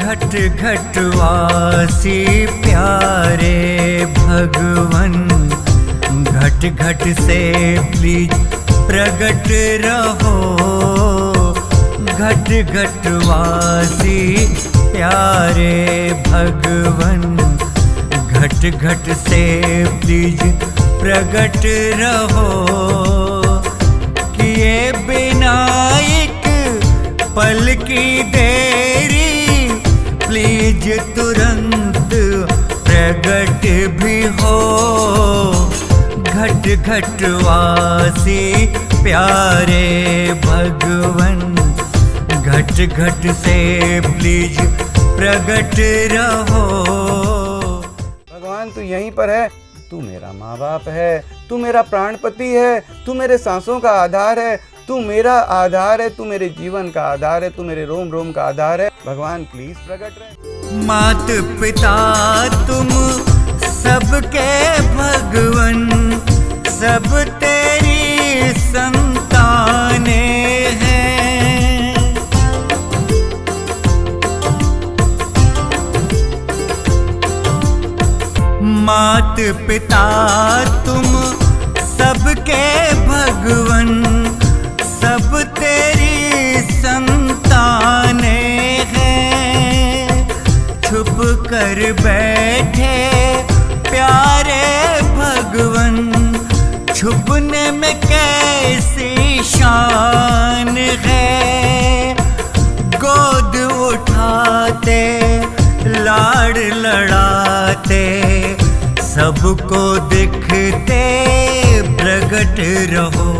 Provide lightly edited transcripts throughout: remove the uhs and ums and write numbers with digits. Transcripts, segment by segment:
घट घट वासी प्यारे भगवन, घट घट से प्लीज प्रगट रहो। घट घट वासी प्यारे भगवन, घट घट से प्लीज प्रगट रहो। किए बिना एक पल की देरी, प्लीज तुरंत प्रगट भी हो। घट घट वासी प्यारे भगवन, घट घट से प्लीज प्रगट रहो। भगवान तू यहीं पर है, तू मेरा माँ बाप है, तू मेरा प्राणपति है, तू मेरे सांसों का आधार है, तू मेरा आधार है, तू मेरे जीवन का आधार है, तू मेरे रोम रोम का आधार है। भगवान प्लीज प्रकट रहे। मात पिता तुम सबके भगवन, सब तेरी संताने हैं। मात पिता तुम सबके भगवन, सब तेरी संताने हैं। छुप कर बैठे प्यारे भगवन, छुपने में कैसी शान है। गोद उठाते लाड़ लड़ाते, सबको दिखते प्रगट रहो।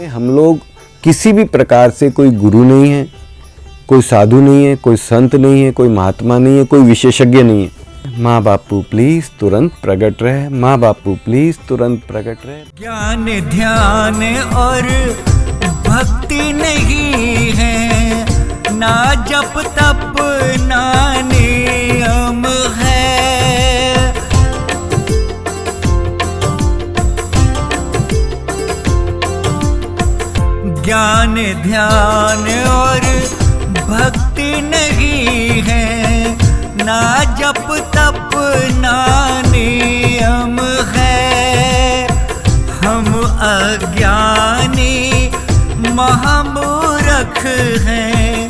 हम लोग किसी भी प्रकार से कोई गुरु नहीं है, कोई साधु नहीं है, कोई संत नहीं है, कोई महात्मा नहीं है, कोई विशेषज्ञ नहीं है। माँ बापू प्लीज तुरंत प्रकट रहे, माँ बापू प्लीज तुरंत प्रकट रहे। ज्ञान ध्यान और भक्ति नहीं है, ना जप तप ना नियम है। ज्ञान ध्यान और भक्ति नहीं है, ना जप तप ना नियम है। हम अज्ञानी महामूर्ख हैं,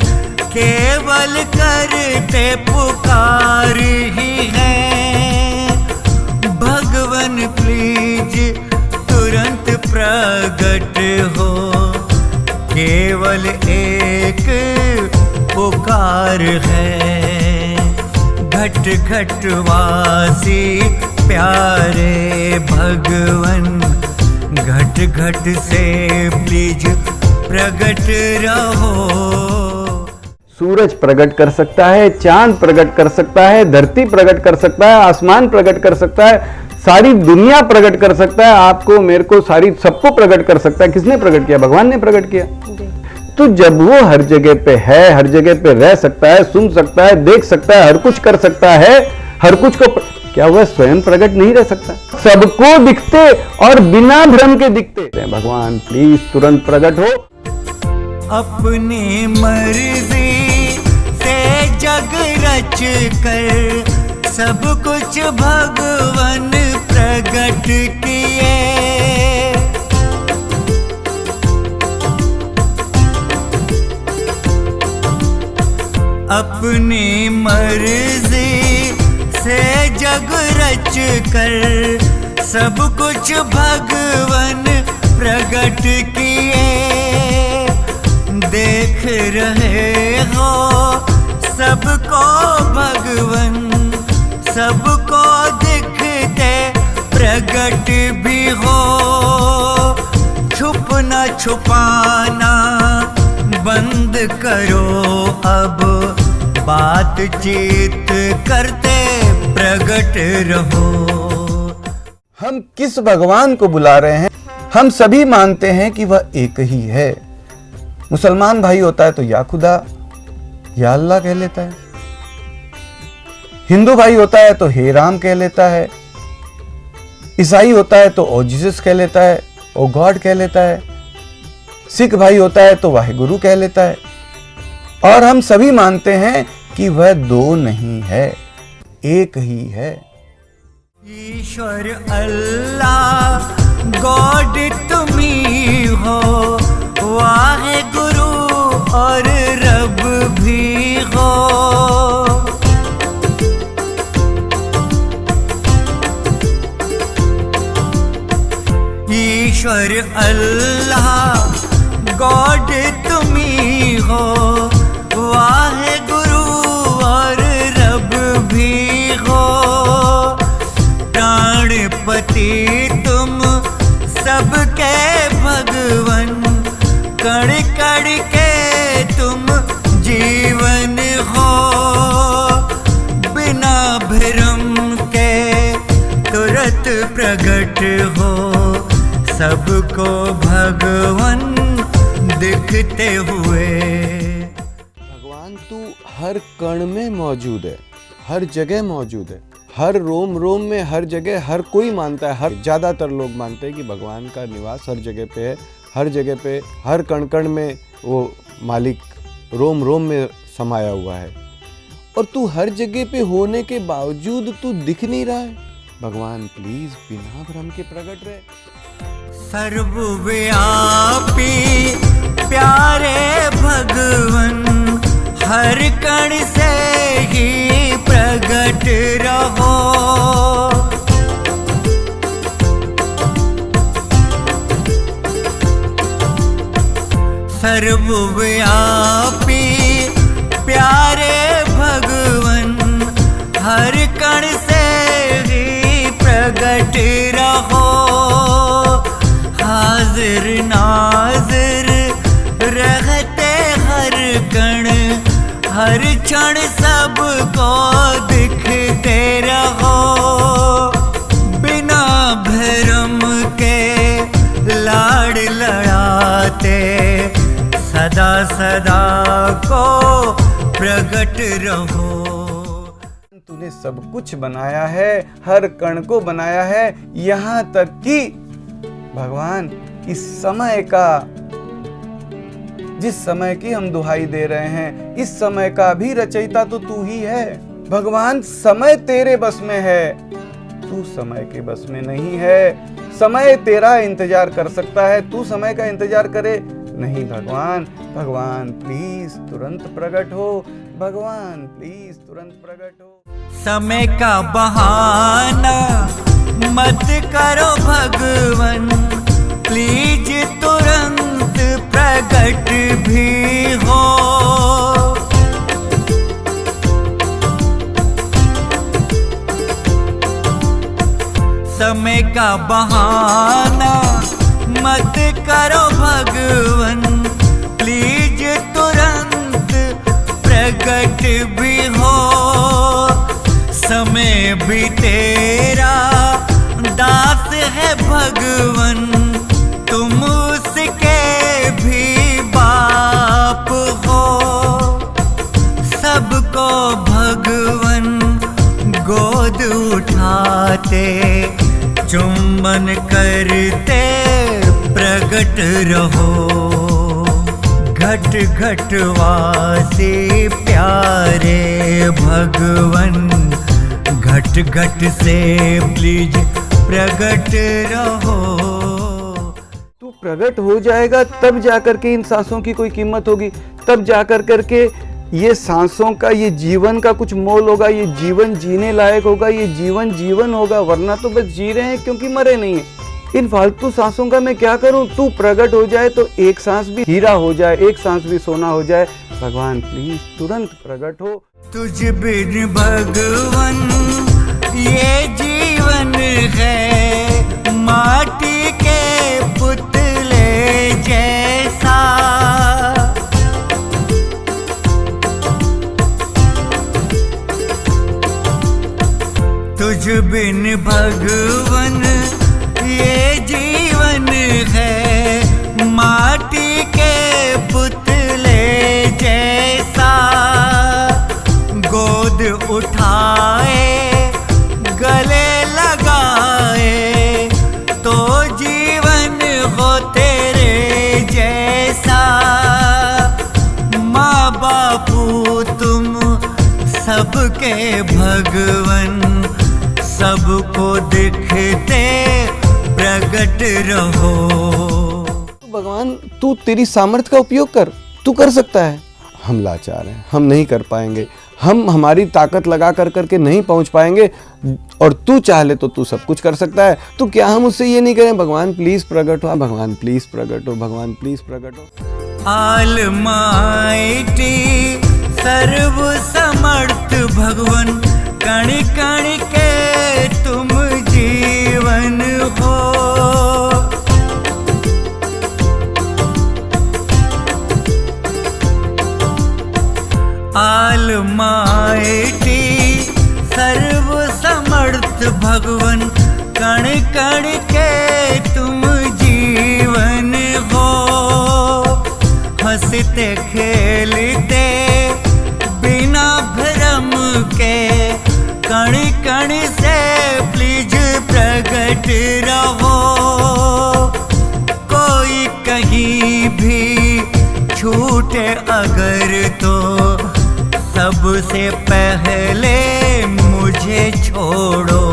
केवल करते पुकार ही हैं। भगवन प्लीज तुरंत प्रगट हो, केवल एक पुकार है। घट घट वासी प्यारे भगवन, घट घट से प्लीज प्रगट रहो। सूरज प्रकट कर सकता है, चांद प्रकट कर सकता है, धरती प्रकट कर सकता है, आसमान प्रकट कर सकता है, सारी दुनिया प्रकट कर सकता है। आपको मेरे को सारी सबको प्रकट कर सकता है। किसने प्रकट किया? भगवान ने प्रकट किया। तो जब वो हर जगह पे है, हर जगह पे रह सकता है, सुन सकता है, देख सकता है, हर कुछ कर सकता है, हर कुछ को क्या हुआ स्वयं प्रकट नहीं रह सकता? सबको दिखते और बिना भ्रम के दिखते। भगवान प्लीज तुरंत प्रकट हो। अपनी मर्जी से जग रच कर, सब कुछ भगवान प्रकट किए। अपनी मर्जी से जग रच कर, सब कुछ भगवान प्रकट किए। देख रहे हो सबको भगवन, सबको दिखते प्रकट भी हो। छुपना छुपाना बंद करो, अब बातचीत करते प्रकट रहो। हम किस भगवान को बुला रहे हैं? हम सभी मानते हैं कि वह एक ही है। मुसलमान भाई होता है तो या खुदा या अल्लाह कह लेता है, हिंदू भाई होता है तो हे राम कह लेता है, ईसाई होता है तो ओ जीसस कह लेता है, ओ गॉड कह लेता है, सिख भाई होता है तो वाहे गुरु कह लेता है। और हम सभी मानते हैं कि वह दो नहीं है, एक ही है। ईश्वर अल्लाह गॉड तुम ही हो, वाहे गुरु और रब भी हो। ईश्वर अल्लाह गॉड तुम ही हो, वाहे गुरु और रब भी हो। प्राणपति तुम सबके भगवन, कण कण के तुम जीवन हो। बिना भ्रम के तुरंत प्रकट हो, सबको भगवन दिखते हुए। भगवान तू हर कण में मौजूद है, हर जगह मौजूद है, हर रोम रोम में, हर जगह। हर कोई मानता है, हर ज़्यादातर लोग मानते हैं कि भगवान का निवास हर जगह पे है, हर जगह पे, हर कण कण में वो मालिक रोम रोम में समाया हुआ है। और तू हर जगह पे होने के बावजूद तू दिख नहीं रहा है। भगवान प्लीज बिना भ्रम के प्रकट रहे। सर्वव्यापी प्यारे भगवन, हर कण से ही प्रकट रहो। सर्वव्यापी प्यारे भगवन, हर कण से ही प्रकट रहो। हाजिर नाजिर रहते हर कण, हर क्षण सबको दिखते रहो। बिना भ्रम के लाड़ लड़ाते, सदा सदा को प्रकट रहो। तूने सब कुछ बनाया है, हर कण को बनाया है, यहाँ तक कि भगवान इस समय का, जिस समय की हम दुहाई दे रहे हैं, इस समय का भी रचयिता तो तू ही है। भगवान समय तेरे बस में है, तू समय के बस में नहीं है। समय तेरा इंतजार कर सकता है, तू समय का इंतजार करे नहीं। भगवान भगवान प्लीज तुरंत प्रकट हो। भगवान प्लीज तुरंत प्रकट हो। समय का बहाना मत करो भगवन, प्लीज तुरंत प्रकट भी हो। समय का बहाना मत करो भगवन, प्लीज तुरंत प्रकट भी हो। समय भी तेरा दास है भगवन, तुम उसके भी बाप हो। सबको भगवन गोद उठाते, चुम्बन करते प्रकट रहो। घट घट वासी प्यारे भगवन, घट घट से प्लीज प्रकट रहो। तू प्रकट हो जाएगा तब जाकर के इन सांसों की कोई कीमत होगी, तब जाकर करके ये सांसों का, ये जीवन का कुछ मोल होगा, ये जीवन जीने लायक होगा, ये जीवन जीवन होगा। वरना तो बस जी रहे हैं क्योंकि मरे नहीं है। इन फालतू सांसों का मैं क्या करूं? तू प्रकट हो जाए तो एक सांस भी हीरा हो जाए, एक सांस भी सोना हो जाए। भगवान प्लीज तुरंत प्रकट हो। तुझ बिन भगवन ये जीवन है, माटी के पुतले जैसा। तुझ बिन भगवन ये जीवन है, माटी के पुतले जैसा। गोद उठाए गले लगाए तो जीवन हो तेरे जैसा। माँ बापू तुम सबके भगवन, सबको दिखते प्रकट रहो। भगवान तू तेरी सामर्थ्य का उपयोग कर, तू कर सकता है। हम लाचार हैं, हम नहीं कर पाएंगे, हम हमारी ताकत लगा कर करके नहीं पहुंच पाएंगे, और तू चाह ले तो तू सब कुछ कर सकता है। तो क्या हम उससे ये नहीं करें, भगवान प्लीज प्रकट हो, भगवान प्लीज प्रकट हो, भगवान प्लीज प्रकट हो। ऑलमाइटी सर्व समर्थ भगवन, कण कण के तुम जीवन हो। ऑलमाइटी सर्व समर्थ भगवन, कण कण के तुम जीवन हो। हंसते खेलते बिना भ्रम के, कण कण से प्लीज प्रकट रहो। कोई कहीं भी छूटे अगर तो सबसे पहले मुझे छोड़ो।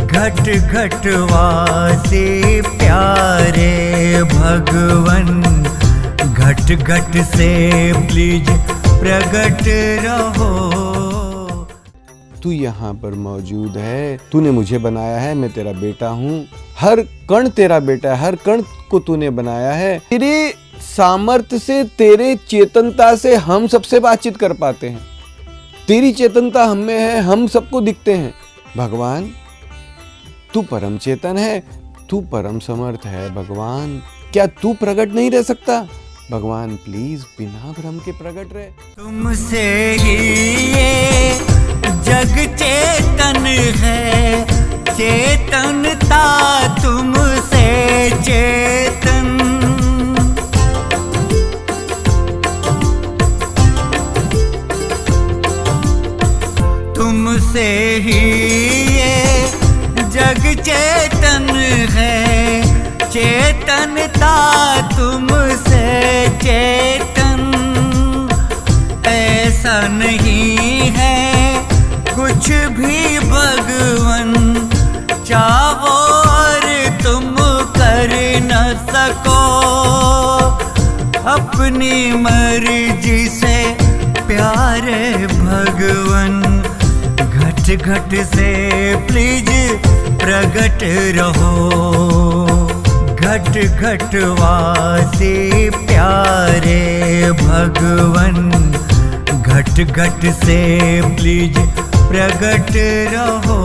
घट घट वासी प्यारे भगवन, घट घट से प्लीज प्रकट रहो। तू यहाँ पर मौजूद है, तूने मुझे बनाया है, मैं तेरा बेटा हूँ, हर कण तेरा बेटा है, हर कण को तूने बनाया है। तेरे सामर्थ्य से, तेरे चेतनता से हम सबसे बातचीत कर पाते हैं। तेरी चेतनता हम में है, हम सबको दिखते हैं। भगवान तू परम चेतन है, तू परम समर्थ है। भगवान क्या तू प्रकट नहीं रह सकता? भगवान प्लीज बिना भ्रम के प्रकट रहे। तुमसे ही ये जग चेतन है, चेतनता तुमसे चेतन। तुमसे ही ये जग चेतन है, चेतनता तुमसे चेतन। ऐसा नहीं है कुछ भी भगवन, चाहो और तुम कर न सको। अपनी मर्जी से प्यारे भगवन, घट घट से प्लीज प्रकट रहो। घट घट वासी प्यारे भगवन, घट घट से प्लीज प्रकट रहो।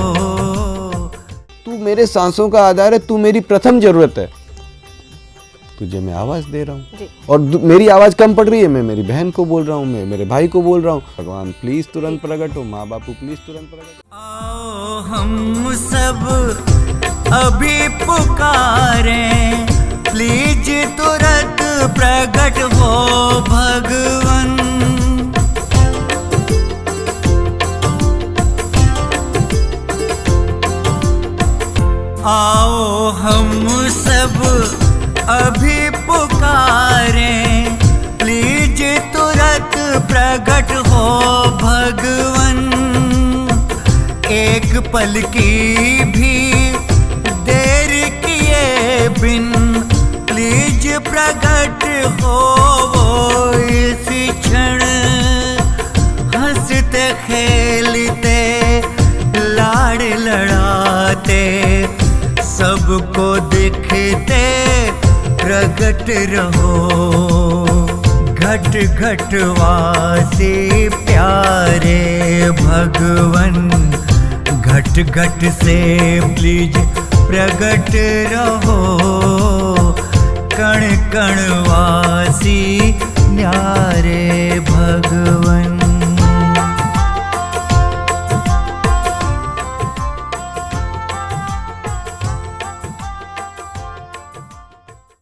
तू मेरे सांसों का आधार है, तू मेरी प्रथम जरूरत है। तुझे मैं आवाज दे रहा हूँ, और मेरी आवाज कम पड़ रही है, मैं मेरी बहन को बोल रहा हूँ, मैं मेरे भाई को बोल रहा हूँ। भगवान प्लीज तुरंत प्रकट हो, माँ बापू प्लीज तुरंत प्रकट हो। आओ हम सब अभी पुकारे, प्लीज तुरंत प्रकट हो भगवन। आओ हम सब अभी पुकारे, प्लीज तुरंत प्रकट हो भगवन। एक पल की भी देर किए बिन, प्लीज प्रकट हो वो इसी क्षण। हंसते खेलते लाड़ लड़ाते, सबको दिखते प्रकट रहो। घट घट वासी प्यारे भगवन, घट घट से प्लीज प्रकट रहो। कण कण वासी न्यारे भगवन।